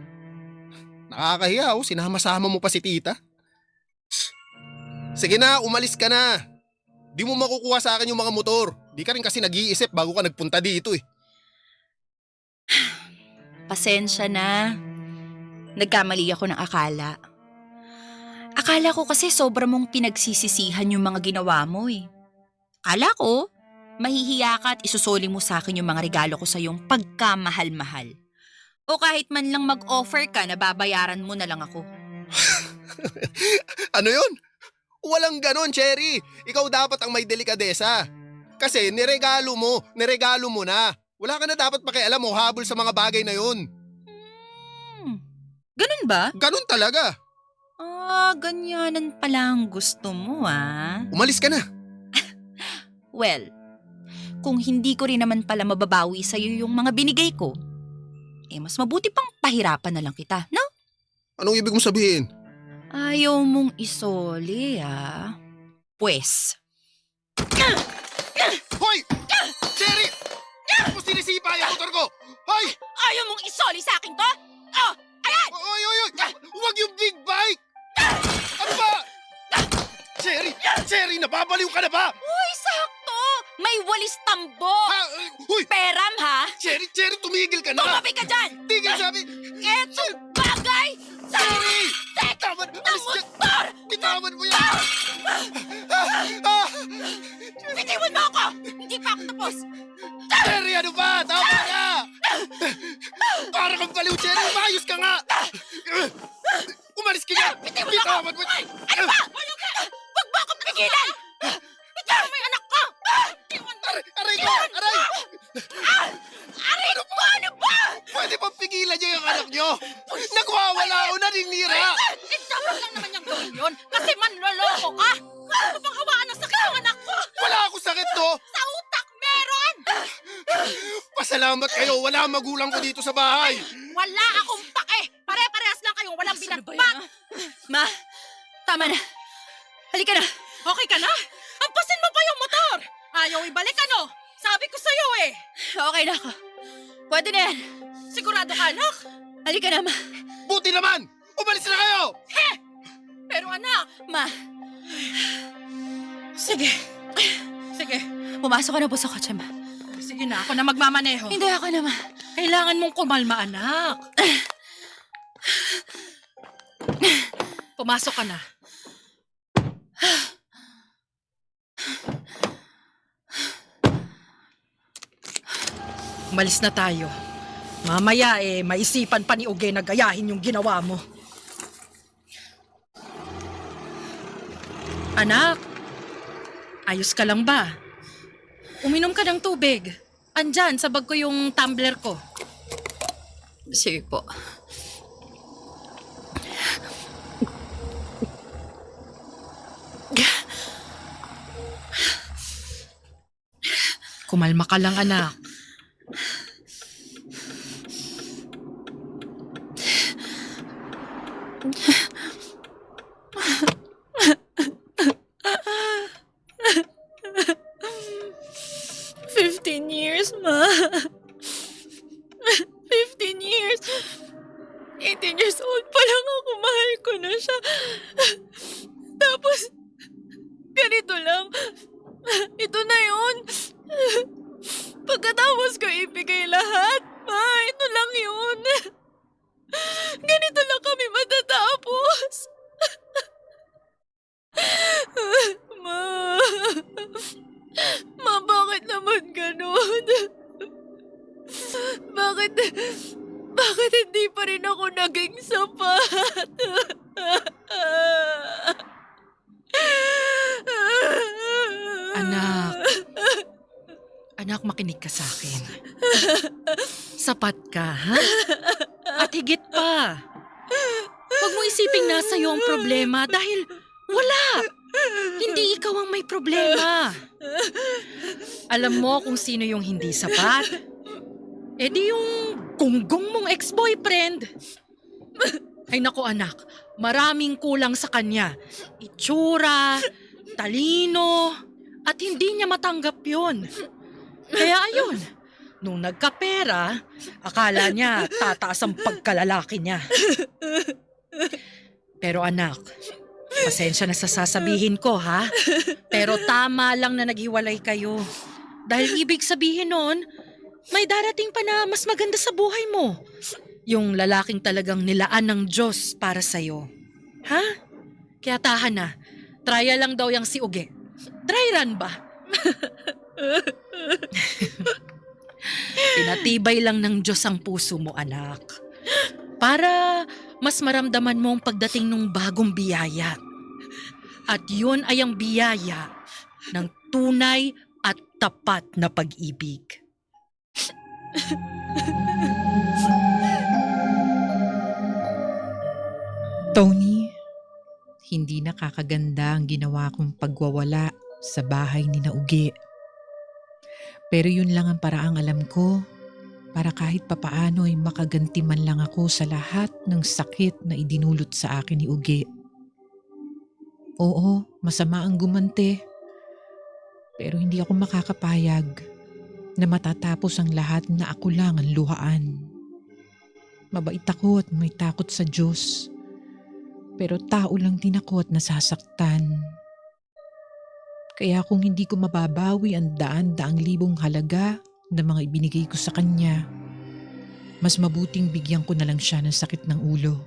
Nakakahiya, sinama-sama mo pa si tita. Sige na, umalis ka na. Di mo makukuha sa akin yung mga motor. Di ka rin kasi nag-iisip bago ka nagpunta dito eh. Pasensya na. Nagkamali ako ng akala. Akala ko kasi sobra mong pinagsisisihan yung mga ginawa mo eh. Akala ko, mahihiya ka at isusoli mo sa akin yung mga regalo ko sa yung pagkamahal-mahal. O kahit man lang mag-offer ka na babayaran mo na lang ako. Ano yun? Walang ganon, Cherry. Ikaw dapat ang may delikadesa. Kasi niregalo mo na. Wala ka na dapat pakialam o habol sa mga bagay na yun. Ganun ba? Ganon talaga. Ganyanan pala ang gusto mo Umalis ka na. Well, kung hindi ko rin naman pala mababawi sa'yo yung mga binigay ko, mas mabuti pang pahirapan na lang kita, no? Anong ibig mong sabihin? Ayaw mong isoli, Pwes. Hoy! Cherry! Tapos sinisipa yung motor ko! Hoy! Ayaw mong isoli sa akin to? Oh, ayan! Oy! Huwag yung big bike! Ano ba? Cherry! Nababaliw ka na ba? Uy, sakto! May walis tambo! Huy! Peram, ha? Cherry! Tumigil ka na! Tumabi ka dyan! Tigil sabi! Etong bagay! Sa Cherry! tek Bitawan! ng Alis dyan! motor! Bitawan mo yan! Bitiwan mo ako! Hindi pa ako tapos! Cherry, ano ba? Tama na! Para kang baliw, Cherry! Umayos ka nga! Umalis ka nga! Bitawan mo! Ay, ano ba? Huwag mo akong pigilan! Bitawan mo yung anak ko! Aray ko! Aray! Aray ko! Ano ba? Pwede pa pigilan niyo yung anak niyo? Nagwawala o naninira! Dapat lang naman niyang gawin yun kasi manloloko ka. Ano bang hawaan ng sakit ng anak ko? Wala akong sakit to! Sa utak meron! Pasalamat kayo! Wala ang magulang ko dito sa bahay! Wala akong pake! Pare-parehas lang kayong walang binatbat! Ma, tama na. Halika na. Okay ka na? Ampasin mo pa yung motor! Ayaw ibalik ano? Sabi ko sa'yo eh! Okay na ako. Pwede na yan. Sigurado ka anak? Halika na, ma. Buti naman! Umalis na kayo! Pero anak, Ma, sige. pumasok ka na po sa kotse, ma. Sige. Sige na, ako na magmamaneho. Hindi ako naman. Kailangan mong kumalma, anak. Pumasok ka na. Umalis na tayo. Mamaya maisipan pa ni Uge na gayahin yung ginawa mo. Anak, ayos ka lang ba? Uminom ka ng tubig. Andyan, sa bag ko yung tumbler ko. Sige po. Kumalma ka lang, anak. Years, Ma. 15 years. 18 years old pa lang ako. Mahal ko na siya. Tapos, ganito lang. Ito na yun. Pagkatapos ko ibigay lahat, Ma, ito lang yun. Ganito lang kami matatapos. Ma. Ma, bakit naman ganun? Bakit hindi pa rin ako naging sapat? Anak, makinig ka sa akin. Sapat ka, ha? At higit pa. Huwag mo isiping nasa iyo ang problema dahil wala. Hindi ikaw ang may problema. Alam mo kung sino yung hindi sapat? Eh di yung gunggong mong ex-boyfriend. Ay naku anak, maraming kulang sa kanya. Itsura, talino, at hindi niya matanggap yun. Kaya ayun, nung nagkapera, akala niya tataas ang pagkalalaki niya. Pero anak, pasensya na sa sasabihin ko ha, pero tama lang na naghiwalay kayo. Dahil ibig sabihin nun, may darating pa na mas maganda sa buhay mo. Yung lalaking talagang nilaan ng Diyos para sa'yo. Ha? Kaya tahan na, trial lang daw yung si Uge. Dry run ba? Pinatibay lang ng Diyos ang puso mo, anak. Para mas maramdaman mo ang pagdating ng bagong biyaya. At yun ay ang biyaya ng tunay at tapat na pag-ibig. Tony, hindi nakakaganda ang ginawa kong pagwawala sa bahay ni Uge. Pero yun lang ang paraang alam ko para kahit papaano ay makaganti man lang ako sa lahat ng sakit na idinulot sa akin ni Uge. Oo, masama ang gumanti. Pero hindi ako makakapayag na matatapos ang lahat na ako lang ang luhaan. Mabait ako at may takot sa Diyos. Pero tao lang din ako at nasasaktan. Kaya kung hindi ko mababawi ang daan-daang libong halaga na mga ibinigay ko sa kanya, mas mabuting bigyan ko na lang siya ng sakit ng ulo.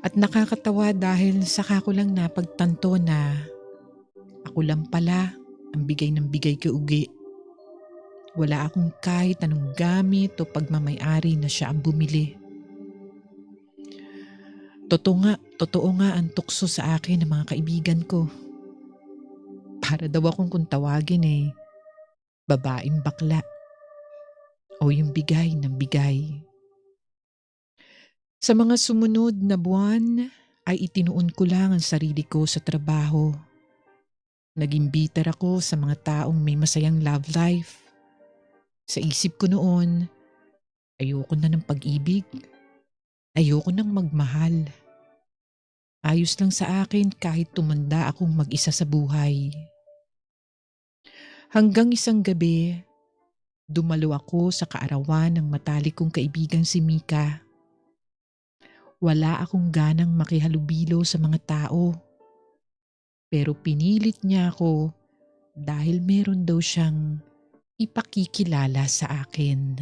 At nakakatawa dahil saka ko lang napagtanto na ako lang pala ang bigay ng bigay kay Uge. Wala akong kahit anong gamit o pagmamayari na siya ang bumili. Totoo nga ang tukso sa akin ng mga kaibigan ko. Para daw akong kung tawagin babaeng bakla. O yung bigay ng bigay. Sa mga sumunod na buwan ay itinuon ko lang ang sarili ko sa trabaho. Naging bitter ako sa mga taong may masayang love life. Sa isip ko noon, ayoko na ng pag-ibig. Ayoko nang magmahal. Ayos lang sa akin kahit tumanda akong mag-isa sa buhay. Hanggang isang gabi, dumalo ako sa kaarawan ng matalik kong kaibigan si Mika. Wala akong ganang makihalubilo sa mga tao. Pero pinilit niya ako dahil meron daw siyang ipakikilala sa akin.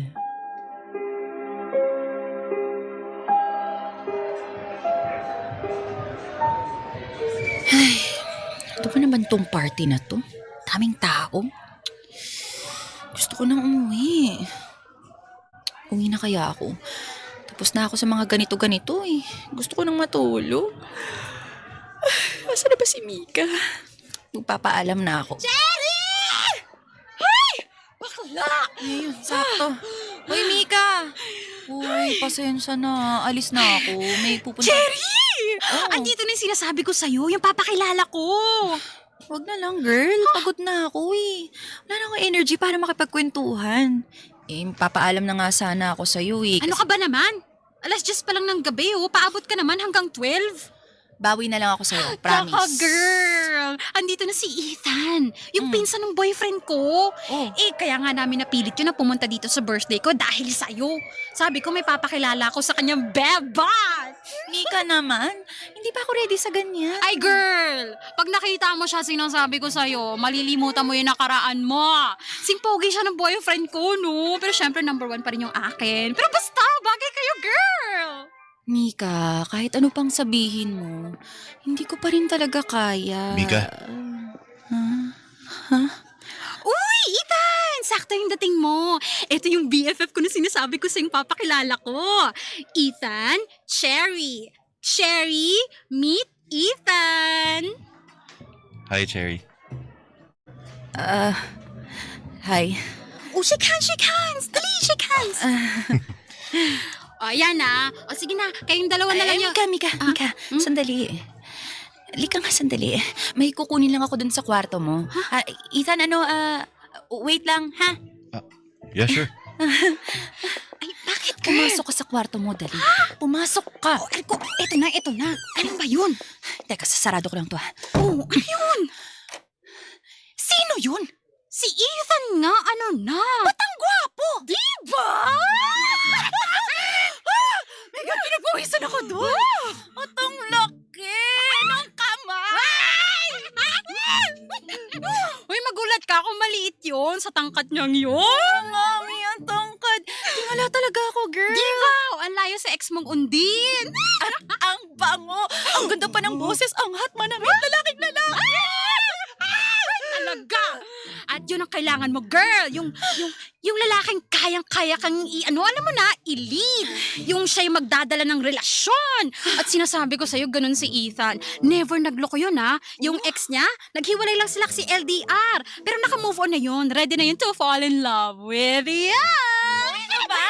Ito ba naman tong party na to? Daming tao. Gusto ko nang umuwi. Uwi na kaya ako. Tapos na ako sa mga ganito-ganito eh. Gusto ko nang matulog. Asa na ba si Mika? Magpapaalam na ako. Cherry! Hoy! Bakla! Ayun, sakto. Hoy, Mika! Uy, pasensya na. Alis na ako. May pupunta. Cherry! Oh. Andito na yung sinasabi ko sa'yo, yung papakilala ko. Wag na lang, girl. Pagod na ako eh. Wala na akong energy para makipagkwentuhan. Papaalam na nga sana ako sa'yo eh. Ano ka ba naman? Alas 10 pa lang ng gabi, paabot ka naman hanggang 12. Bawi na lang ako sa'yo, promise. Kaka girl, andito na si Ethan, yung pinsan ng boyfriend ko. Oh. Kaya nga namin napilit yun na pumunta dito sa birthday ko dahil sa'yo. Sabi ko may papakilala ako sa kanyang bebot. Mika naman, hindi pa ako ready sa ganyan. Ay girl, pag nakita mo siya, sinasabi ko sa'yo, malilimutan mo yung nakaraan mo. Simpogi siya ng boyfriend ko, no? Pero syempre number 1 pa rin yung akin. Pero basta, bagay kayo, girl. Mika, kahit ano pang sabihin mo, hindi ko pa rin talaga kaya. Mika? Uy, Ethan! Sakto yung dating mo. Ito yung BFF ko na sinasabi ko sa yung papakilala ko. Ethan, Cherry. Cherry, meet Ethan. Hi, Cherry. Hi. Oh, shake hands. Dali, shake hands. O, yan na. O, sige na. Kayong dalawa na lang yung... Mika, sandali. Lika nga, sandali. May kukunin lang ako dun sa kwarto mo. Ethan, wait lang, ha? Yeah, sure. Ay, bakit, girl? Pumasok ka sa kwarto mo, dali. Pumasok ka. Oh, ay ko, eto na. Ano ba yun? Teka, sasarado ko lang to, ha? Oh, ano yun? Sino yun? Si Ethan nga, ano na? Ba't ang gwapo? Diba? Mega, pinapawisan ako doon. At ang laki ng kamay! Uy, magulat ka kung maliit yun sa tangkat niyang yun. Mami, ang tangkad. Tingala talaga ako, girl. Diba? Ang layo sa ex mong Undin. Ang bango. Ang ganda pa ng boses. Ang hot manamit. Lalaking lalaki. Talaga. At yun ang kailangan mo, girl. Yung lalaking kayang-kaya kang alam mo na, i-lead. Yung siya'y magdadala ng relasyon. At sinasabi ko sa'yo, ganun si Ethan. Never nagloko yun, ha? Yung ex niya, naghiwalay lang sila kasi LDR. Pero naka-move on na yun. Ready na yun to fall in love with you. Ano ba?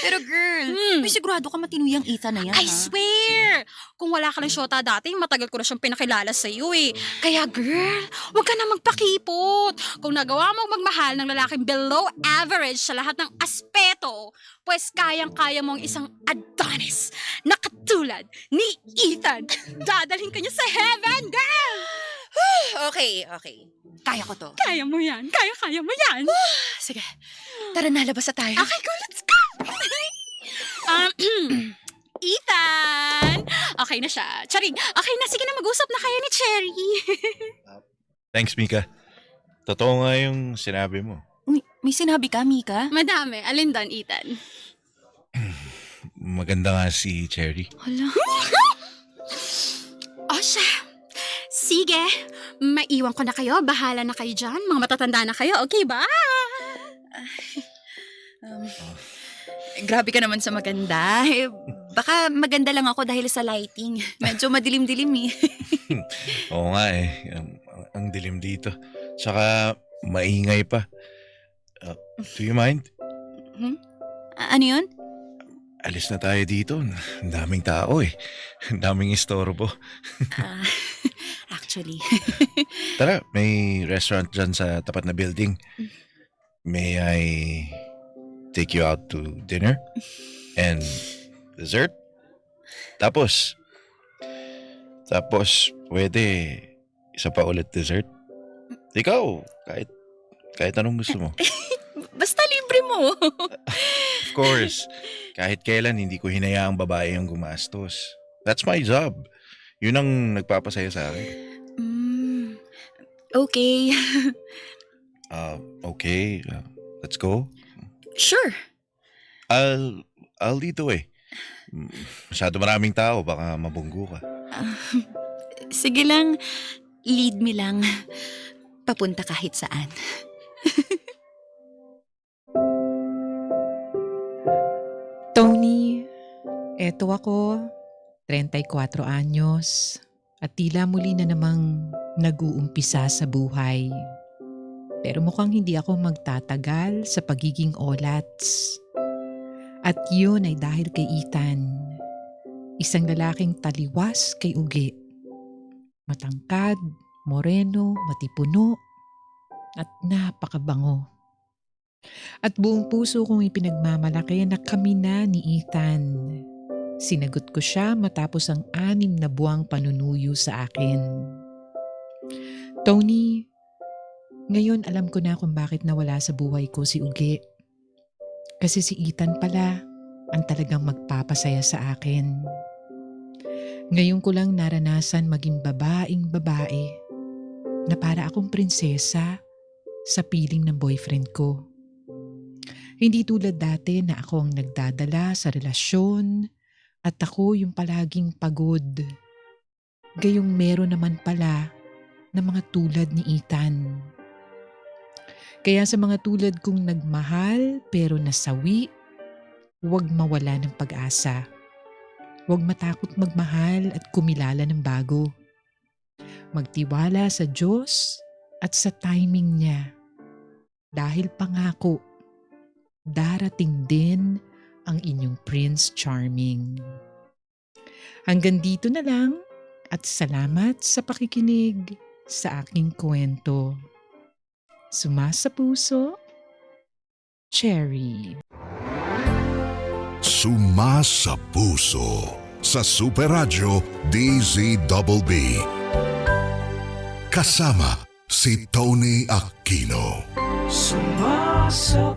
Pero girl, may sigurado ka matinuyang Ethan na yan, I swear! Kung wala ka ng syota dati, matagal ko na siyang pinakilala sa iyo eh. Kaya girl, huwag ka na magpakipot. Kung nagawa mong magmahal ng lalaking below average sa lahat ng aspeto, pues kayang-kaya mong isang Adonis na katulad ni Ethan. Dadalhin ka niya sa heaven, girl! Okay. Kaya ko to. Kaya mo yan. Kaya mo yan. Sige, tara na, labas na tayo. Okay, go, let's go! Ethan! Okay na siya. Charing, okay na. Sige na, mag-usap na kayo ni Cherry. Thanks, Mika. Totoo nga yung sinabi mo. May sinabi ka, Mika? Madami. Alin doon, Ethan? Maganda nga si Cherry. Hala. O siya. Sige. Maiwan ko na kayo. Bahala na kayo dyan. Mga matatanda na kayo. Okay ba? Grabe ka naman sa maganda. Baka maganda lang ako dahil sa lighting. Medyo madilim-dilim eh. Oo nga eh. Ang dilim dito. Tsaka maingay pa. Do you mind? Ano yun? Alis na tayo dito. Ang daming tao eh. Ang daming istorbo. Actually. Tara, may restaurant dyan sa tapat na building. May I take you out to dinner? And dessert? Tapos, pwede isa pa ulit dessert? Ikaw, kahit anong gusto mo. Basta libre mo. Of course, kahit kailan hindi ko hinayaang babae ang gumastos. That's my job. Yun ang nagpapasaya sa akin. Okay. Okay. Let's go. Sure. I'll lead the way. Masyado maraming tao, baka mabunggo ka. Sige lang, lead me lang. Papunta kahit saan. Tony, eto ako, 34 anyos, at tila muli na namang nag-uumpisa sa buhay. Pero mukhang hindi ako magtatagal sa pagiging olats. At yun ay dahil kay Ethan, isang lalaking taliwas kay Uge. Matangkad, moreno, matipuno, at napakabango. At buong puso kong ipinagmamalaki na kami na ni Ethan. Sinagot ko siya matapos ang 6 na buwang panunuyo sa akin. Tony, ngayon alam ko na kung bakit nawala sa buhay ko si Uge. Kasi si Ethan pala ang talagang magpapasaya sa akin. Ngayon ko lang naranasan maging babaeng babae na para akong prinsesa sa piling ng boyfriend ko. Hindi tulad dati na ako ang nagdadala sa relasyon at ako yung palaging pagod. Gayong meron naman pala na mga tulad ni Ethan. Kaya sa mga tulad kong nagmahal pero nasawi, huwag mawala ng pag-asa. Huwag matakot magmahal at kumilala ng bago. Magtiwala sa Diyos at sa timing niya. Dahil pangako, darating din ang inyong Prince Charming. Hanggang dito na lang at salamat sa pakikinig sa aking kwento. Sumasa puso, Cherry. Sumasa puso sa Super Radio DZBB. Kasama si Tony Aquino. Sumasa